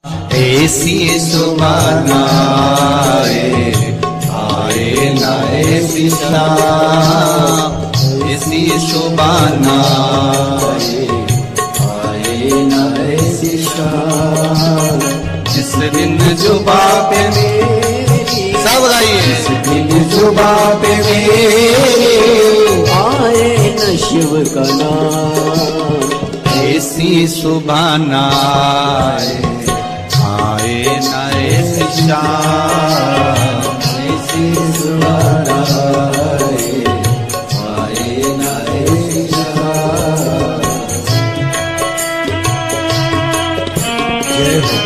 ऐसी सुबह आए न ऐसी शाम, ऐसी सुबह आए न ऐसी शाम, जिस दिन जुबा पे मेरी, सब बताइए, जिस दिन जुबा पे मेरी आए न शिव का नाम, ऐसी सुबह आए न ऐसी शाम, ऐसी सुबह आए न ऐसी शाम। जय हो।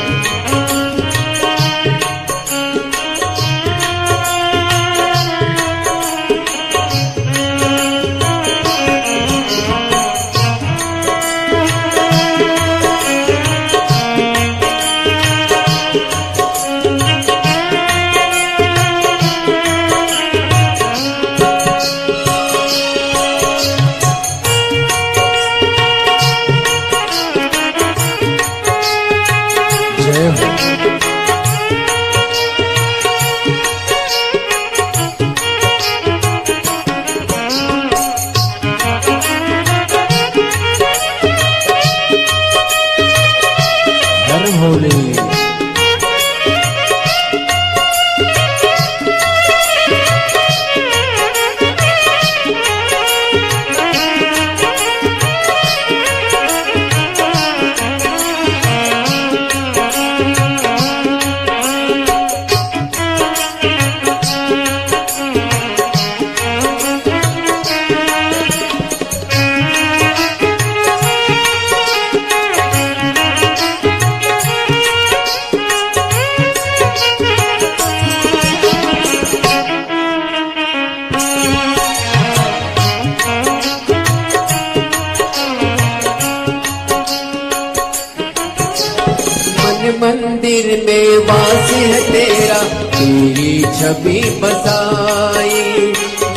मंदिर में वास है तेरा, तेरी छवि बसाई।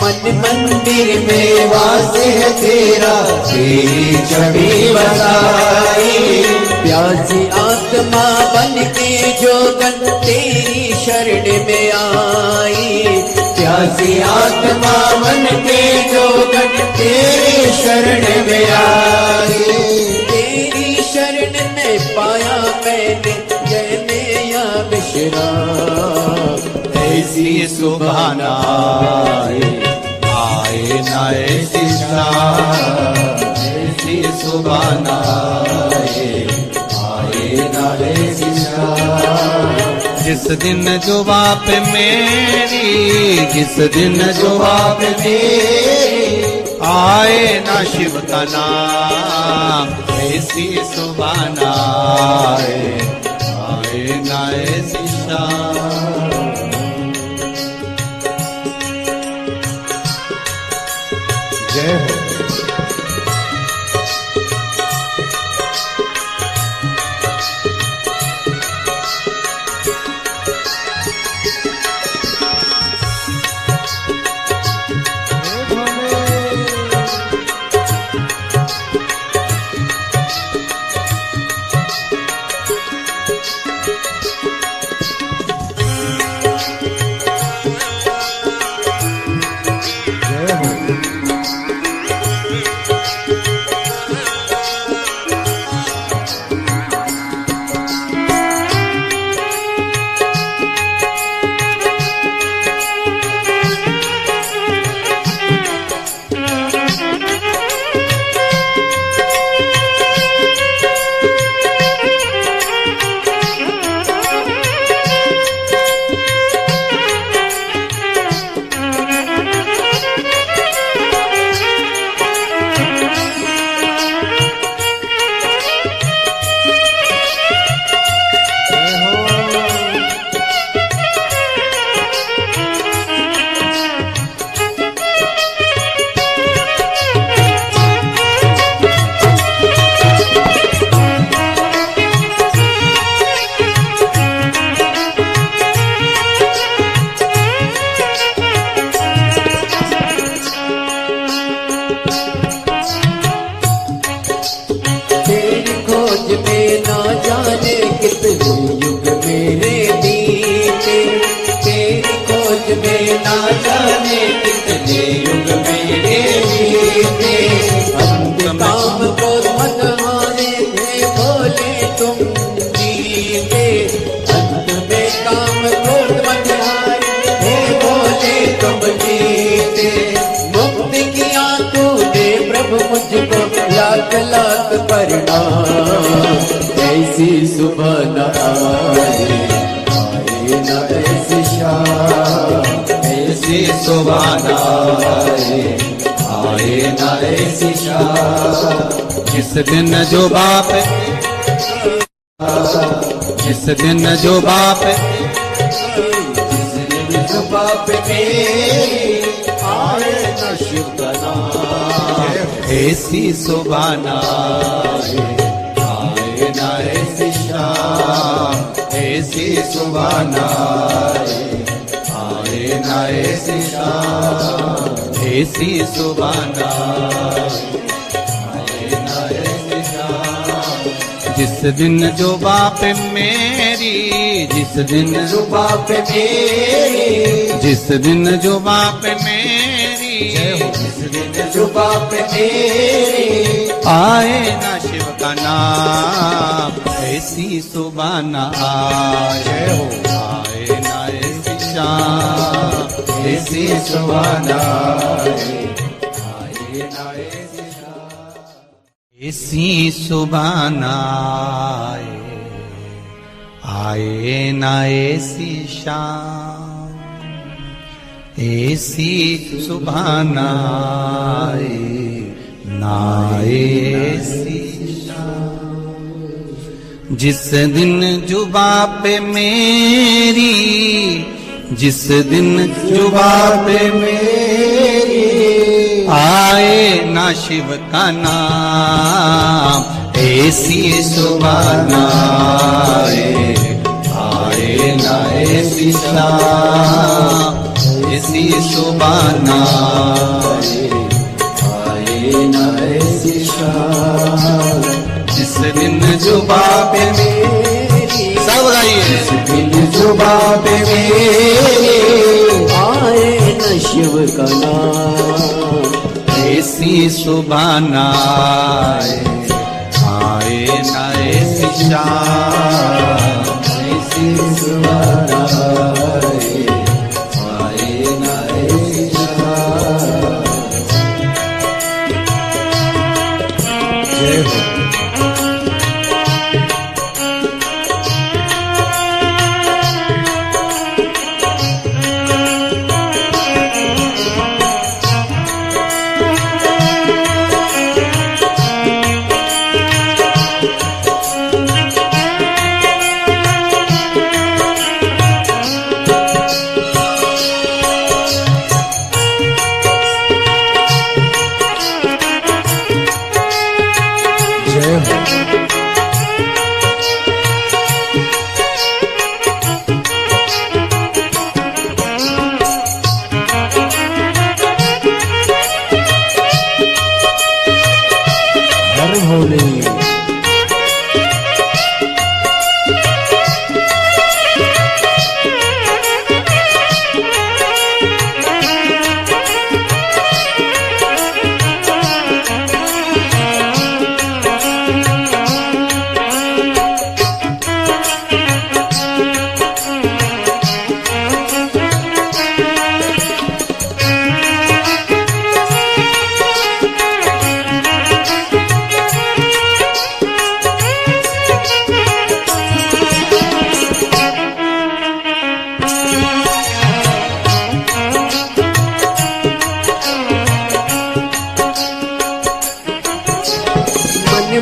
मन मंदिर में वास है तेरा, तेरी छवि बसाई। प्यासी आत्मा बन के जोगन तेरी शरण में आई। प्यासी आत्मा बन के जोगन तेरी शरण में आई। तेरी शरण में पाया मैंने जैने या विश्राम। ऐसी सुबह आए न ऐसी शाम, ऐसी सुबह आए न ऐसी शाम, जिस दिन जुबा पे मेरी, जिस दिन जुबा पे मेरी आए न शिव का नाम, ऐसी सुबह आए न ऐसी शाम। जय हो। युग मेरे बीते, तेरी खोज में ना जाने कितने युग मेरे बीते। अंत काम को मत मारे थे बोले तुम जीते, अंत में काम को मत हारे थे बोले तुम जीते। मुक्ति किया तूने प्रभु मुझको लाख लाख प्रणाम। ऐसी सुबह न आए, आए न ऐसी शाम, ऐसी सुबह न आए, आए न ऐसी शाम। जिस दिन जो बाप, जिस दिन जो बाप, जिस दिन जो बाप मेरे आए न शिव का नाम। ऐसी सुबह न आए, आए न ऐसी शाम। ऐसी सुबह न आए, आए न ऐसी शाम। ऐसी सुबह न आए, आए न ऐसी शाम। जिस दिन जो बाप मेरी, जिस दिन जो बाप मेरे, जिस दिन जो बाप मेरी, जिस दिन जो बाप मेरे आए ना शिव का नाम। ऐसी सुबह न आए, आए ना ऐसी शाम। ऐसी सुबह न आए, आए ना ऐसी शाम। ऐसी सुबह न आए, आए ना ऐसी शाम। ऐसी सुबह न आए, ना ऐसी शाम। जिस दिन जुबा पे मेरी, जिस दिन जुबा पे मेरी आए ना शिव का नाम। ऐसी सुबह न आए, आए ना ऐसी शाम। ऐसी सुबह न आए, आए ना ऐसी शाम। जिस दिन जुबा पे मेरी, सब गाइए, जिस दिन जो बाप मेरे आए न शिव का नाम। ऐसी सुबह न आए, आए ना ऐसी शाम। ऐसी सुबह न आए, आए न ऐसी शाम। जय हो।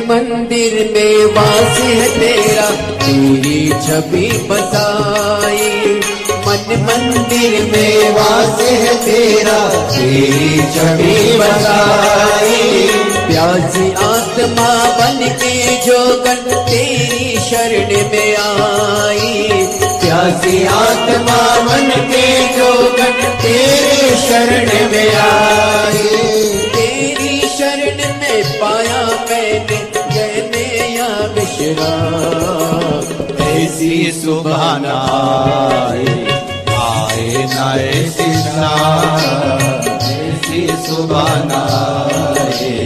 मंदिर में वास है तेरा, तेरी छवि बसाई। मन मंदिर में वास है तेरा, तेरी छवि बसाई। प्यासी आत्मा बन के जोगन तेरी शरण में आई। प्यासी आत्मा बन के जोगन तेरी शरण में आई। तेरी शरण में पाया मैंने ज्ञान या विश्राम। ऐसी सुबह न आए न ऐसी शाम, ऐसी सुबह न आए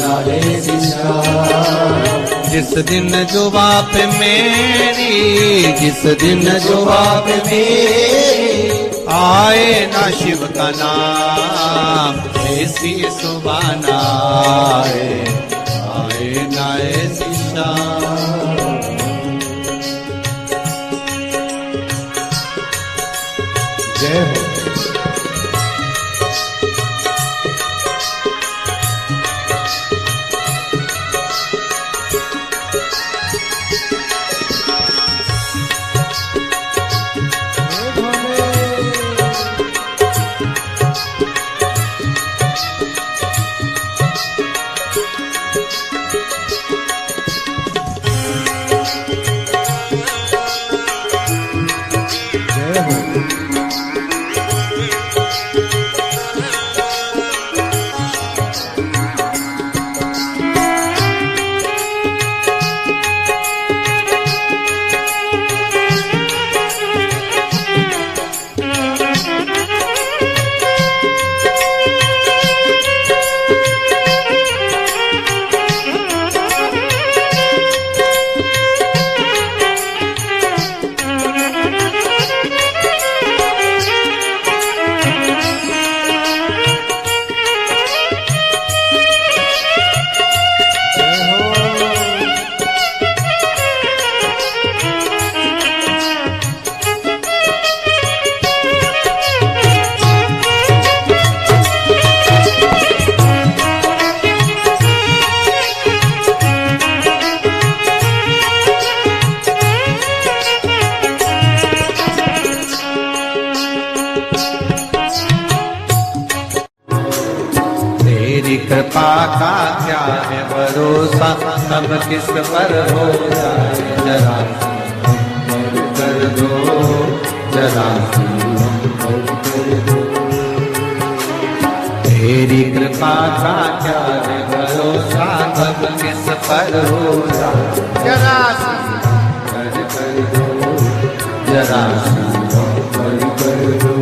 न ऐसी शाम। जिस दिन जुबा पे मेरी, जिस दिन जुबा पे मेरी आए ना शिव का नाम, ऐसी सुबह न आए ना ऐसी शाम। जय हो। तेरी कृपा का क्या है भरोसा, सब किस पर हो जाए, जरा कर दो, जरा कर दो। तेरी कृपा का क्या है भरोसा, सब किस पर हो जाए, जरा कर दो, जरा कर दो।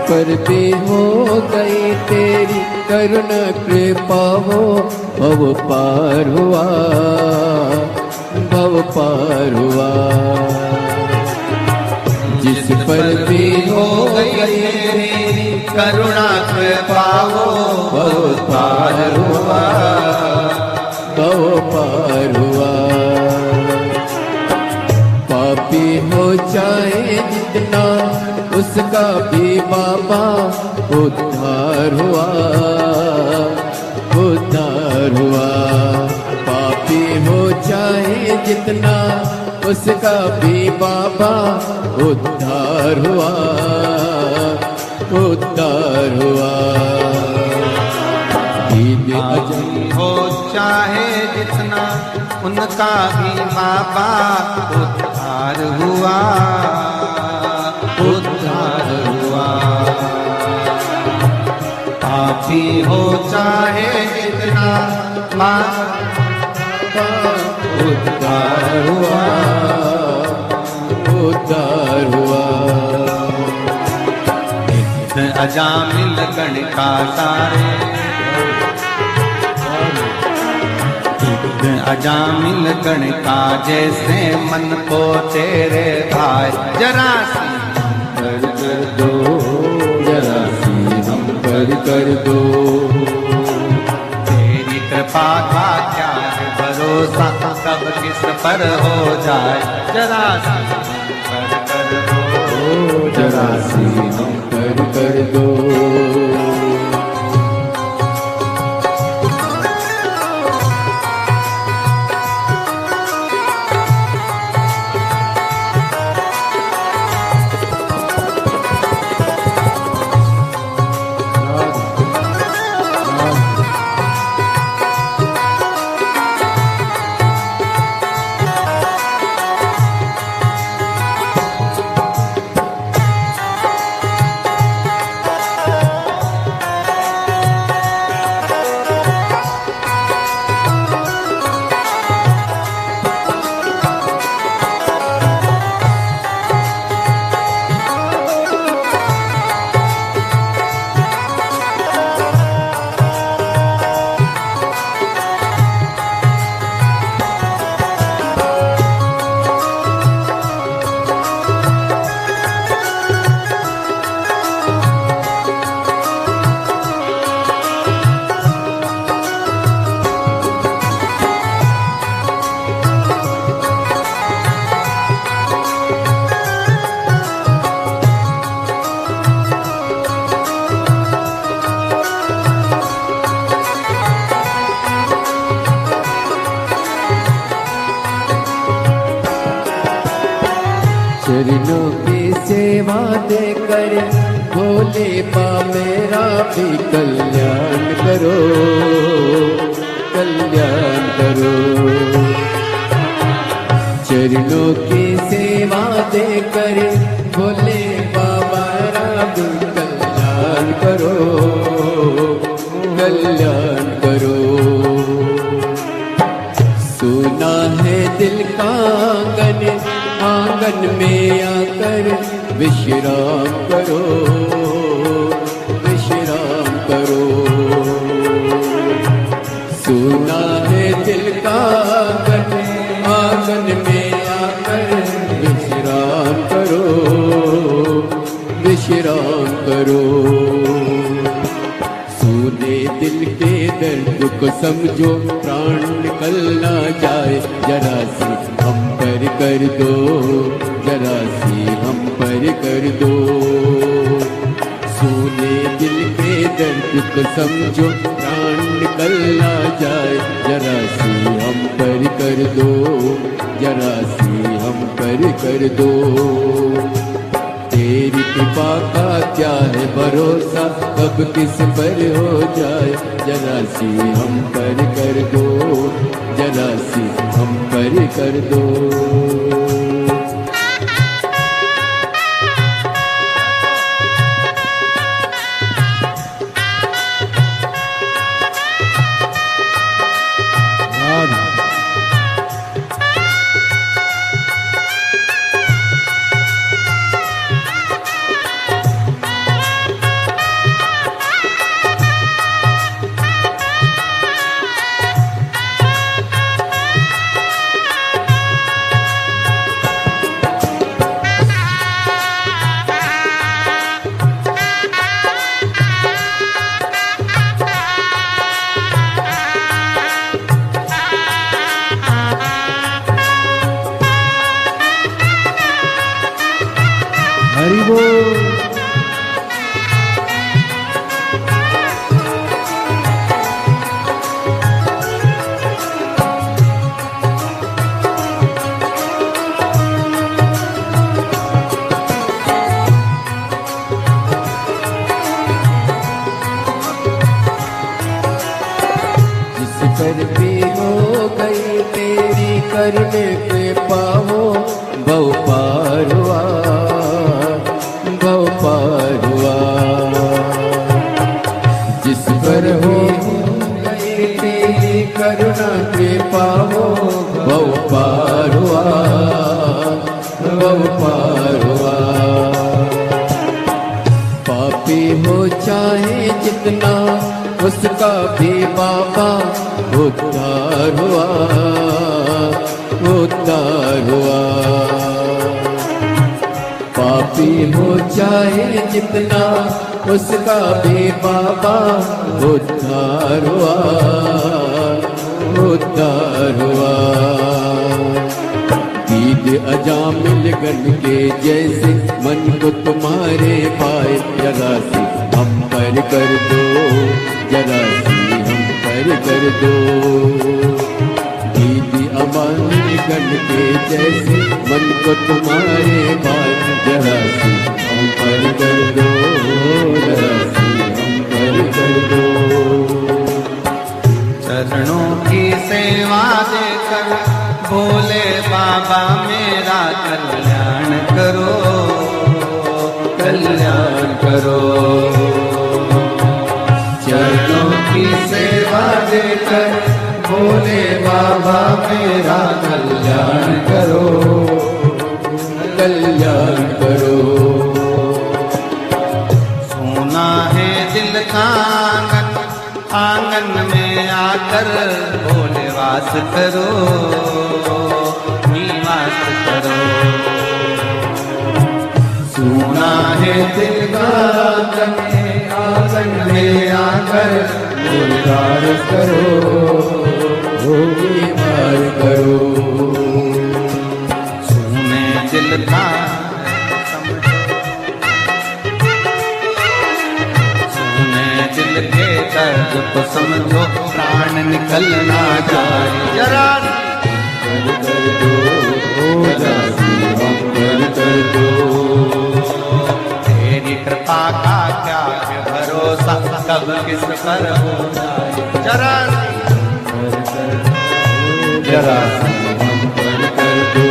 पर भी हो गई तेरी करुणा कृपा हो, भव पार हुआ, भव पार हुआ। जिस पर भी हो गई तेरी करुणा कृपा हो, भव पार हुआ, भव पार हुआ। पापी हो जाए जितना उसका भी बाबा उद्धार हुआ, उद्धार हुआ। पापी हो चाहे जितना, उसका भी बाबा उद्धार हुआ, उद्धार हुआ। पापी हो चाहे जितना, उनका भी बाबा उद्धार हुआ, उद्धार हुआ। पापी हो चाहे जितना, बाबा उद्धार हुआ, उद्धार हुआ। अजामिल गण का सारे, अजामिल गण का जैसे मन को तेरे भाई, जरा सी कर दो, जरा सी हम कर दो। तेरी कृपा का क्या है भरोसा, कब किस पर हो जाए, जरा सी कर दो, जरा सी हम कर दो। चरणों की सेवा देकर भोले बा मेरा भी कल्याण करो, कल्याण करो। चरणों की सेवा देकर भोले बा मेरा भी कल्याण करो, कल्याण करो। सुना है दिल का आंगन, आंगन में आकर विश्राम करो, विश्राम करो। सुना है दिल का आंगन, आंगन में आकर विश्राम करो, विश्राम करो। सुने दिल के दर्द को समझो, प्राण निकल ना जाए, जरा सी हम पर कर दो, जरा सी हम पर कर दो। सुने दिल के दर्द को समझो, प्राण निकल ना जाए, जरा सी हम पर कर दो, जरा सी हम पर कर दो। तेरी कृपा का क्या है भरोसा, कब किस पर हो जाए, जरा सी हम पर कर दो, जरा सी हम पर कर दो। पर भी हो गई तेरी करने पे पाओ बहु पार हुआ बहु पार हुआ। जिस पर हो गई तेरी करुणा पे पाओ बहु पार हुआ बहु पार हुआ। पापी हो चाहे जितना उसका भी बाबा उद्धार हुआ उद्धार हुआ। पापी हो चाहे जितना उसका भी बाबा उद्धार हुआ उद्धार हुआ। ईद अजामिल गन के जैसे मन को तुम्हारे पाए जरा सी हम पर कर दो जरा सी हम पर कर दो। दीदी अमान गन के जैसे मन को तुम्हारे पाए जरा सी हम पर कर दो जरा सी हम पर कर दो। चरणों की सेवा देकर भोले बाबा मेरा कल्याण करो कल्याण करो। चरणों की सेवा देकर भोले बाबा मेरा कल्याण करो कल्याण करो। सोना है दिल का आंगन आंगन में आकर भोले वास करो निवास करो। सोना है दिल का आंगन में आकर भोले वास करो निवास करो। सोने दिल का दिल के दर्द को समझो प्राण निकलना जाए जरा कर दो जरा सी हम कर दो। तेरी कृपा का क्या है भरोसा कब किस पर हो जाए जरा जरा हम कर दो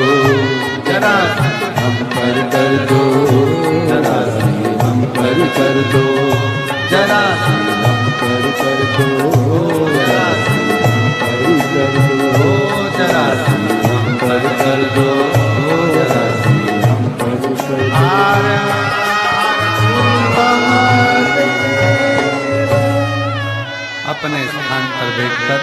जरा हम कर दो जरा हम कर दो जरा हम कर दो जरा हम कर दो जरा हम कर दो जरा हम कर दो। अपने स्थान पर बैठकर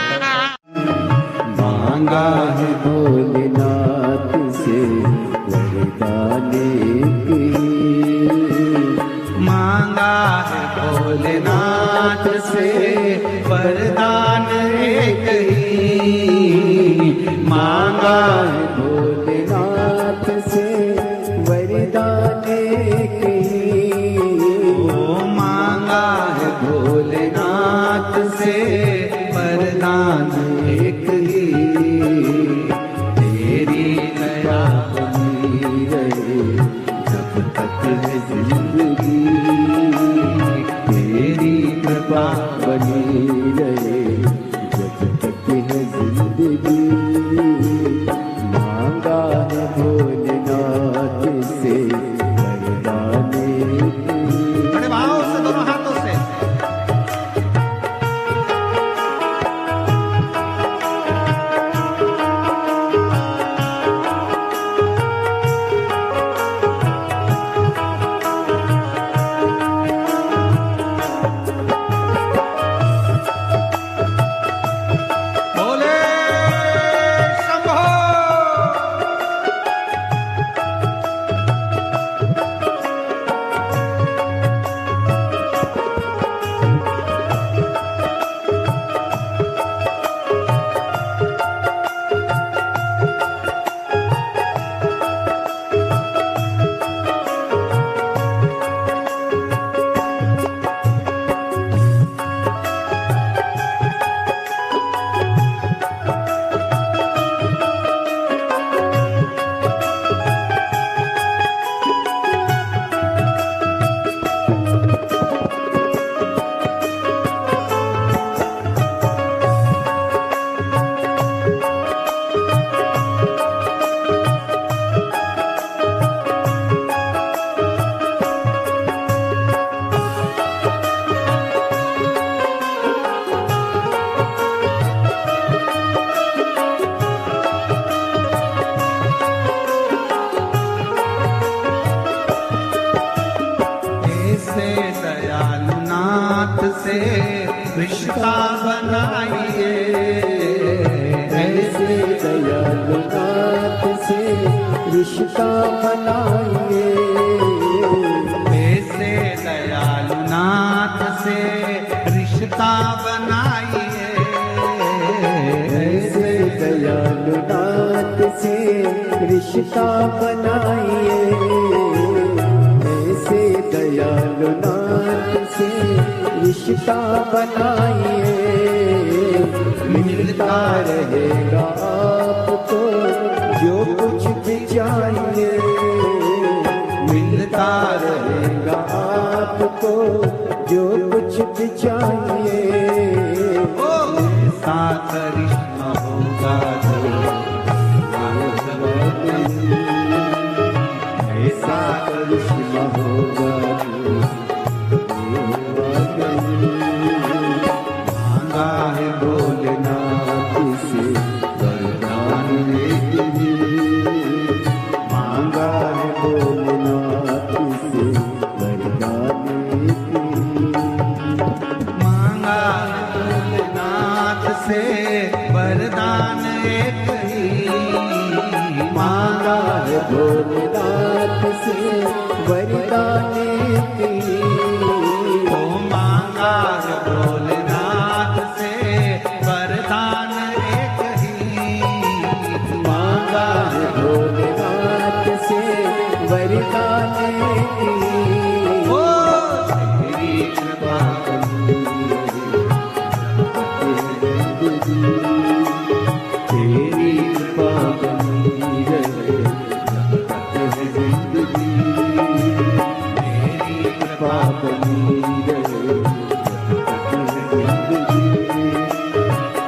मांगा है भोलेनाथ से वरदान की। मांगा है भोलेनाथ से वरदान एक ही। मांगा है भोलेनाथ से वरदान एक ही। ओ मांगा है भोलेनाथ से वरदान एक ही। तेरी दया बनी रहे जब तक है जिंदगी। तेरी कृपा बनी रहे जब तक है जिंदगी। मांगा है भोलेनाथ से वरदान एक ही। बड़े भाव से दोनों हाथों से ऐसे दयालु नाथ से रिश्ता बनाइए, ऐसे दयालु नाथ से रिश्ता बनाइए, ऐसे दयालु नाथ से रिश्ता बनाइए, ऐसे दयालु नाथ से रिश्ता बनाइए, ऐसे दयालु नाथ से रिश्ता बनाइए। मिलता रहेगा आपको जो कुछ भी चाहिए, मिलता रहेगा आपको जो कुछ भी चाहिए। साथ रिश्ता होगा जो ऐसा करिश्मा होगा मांगा है भोलेनाथ से वरदान एक ही, मांगा है भोलेनाथ से वरदान एक ही, मांगा है भोलेनाथ से वरदान एक ही, मांगा है भोलेनाथ से वरदान एक ही, ओ मांगा है भोलेनाथ से वरदान एक ही, मांगा है भोलेनाथ से वरदान एक ही। ओ तेरी कृपा तेरी कृपा बनी रहे जिंदगी, तेरी कृपा कृपा बनी रहे जिंदगी,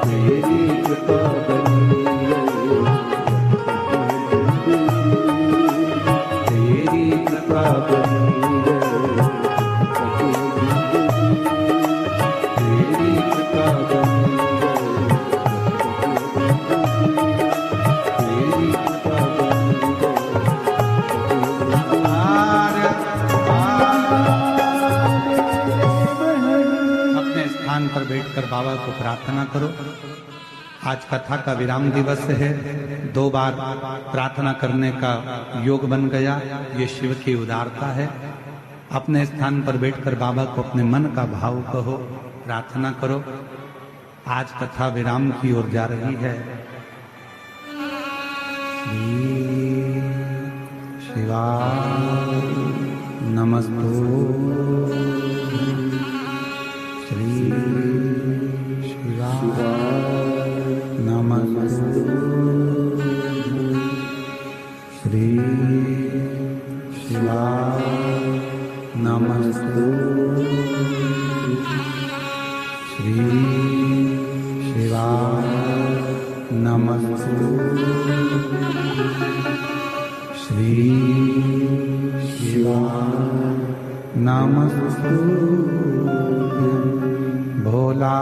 तेरी कृपा बनी रहे जिंदगी, तेरी कृपा बनी रहे तेरी कृपा बनी अपने स्थान पर बैठकर बाबा को प्रार्थना करो। आज कथा का विराम दिवस है, 2 बार प्रार्थना करने का योग बन गया, ये शिव की उदारता है। अपने स्थान पर बैठकर बाबा को अपने मन का भाव कहो, प्रार्थना करो। आज कथा विराम की ओर जा रही है। शिवाय नमस्तु श्री शिवाय नमस्तु श्री शिवाय नमस्तु श्री शिवाय नमस्तु श्री शिवाय नमस्तु। भोला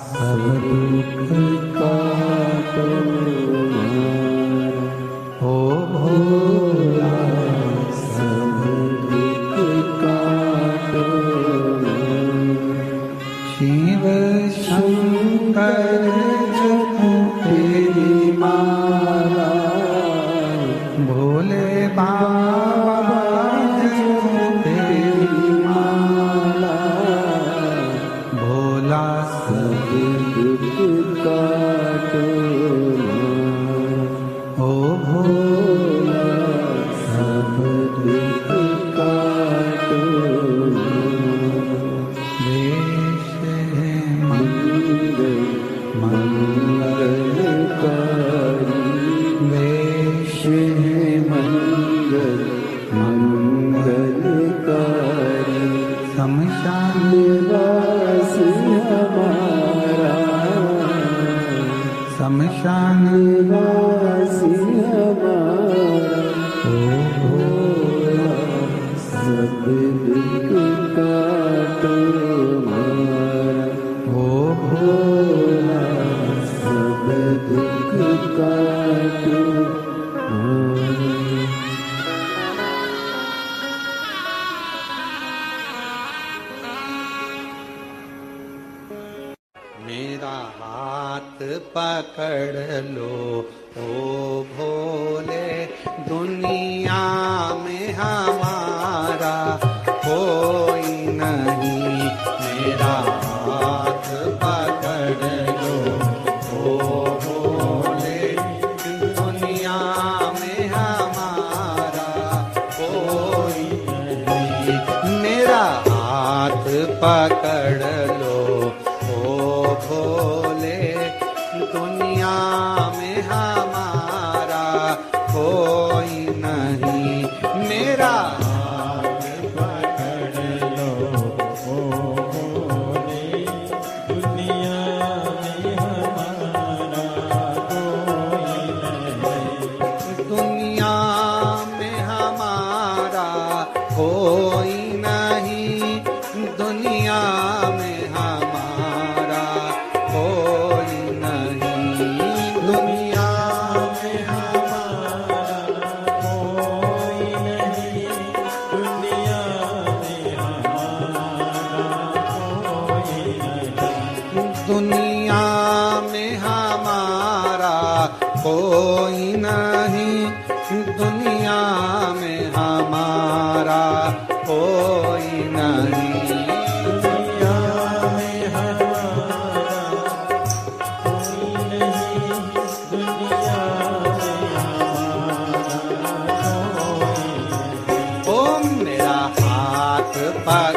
सब दुख काटो ओ भोला सब दुख काटो। शिव शंकर जप तेरी माला, भोले बाबा जप तेरी माला, भोला सब दुख काटो ओ भोला सब दुख काटो। देश मंगल मंगलकारी, देश मंगल मंगलकारी, शमशान निवास हमारा, शमशान निवास हमारा, ओ भोला सब दुख काटो हमारा, ओ भोला सब दुख काटो हमारा। मेरा हाथ पकड़ लो ओ भोले, दुनिया में हमारा कोई नहीं। मेरा हाथ पकड़ लो ओ भोले, दुनिया में हमारा कोई नहीं। मेरा हाथ पकड़ लो ओ भोले, दुनिया में हमारा कोई नहीं। मेरा हाथ पकड़ लो ओ भोले, दुनिया में हमारा कोई नहीं। दुनिया में हमारा कोई नहीं, दुनिया में हमारा कोई नहीं। दुनिया में हमारा कोई नहीं, दुनिया में हमारा कोई नहीं। दुनिया में हमारा कोई नहीं, दुनिया में हमारा कोई नहीं। दुनिया में हमारा कोई नहीं, दुनिया में हमारा कोई नहीं। ओ मेरा हाथ पकड़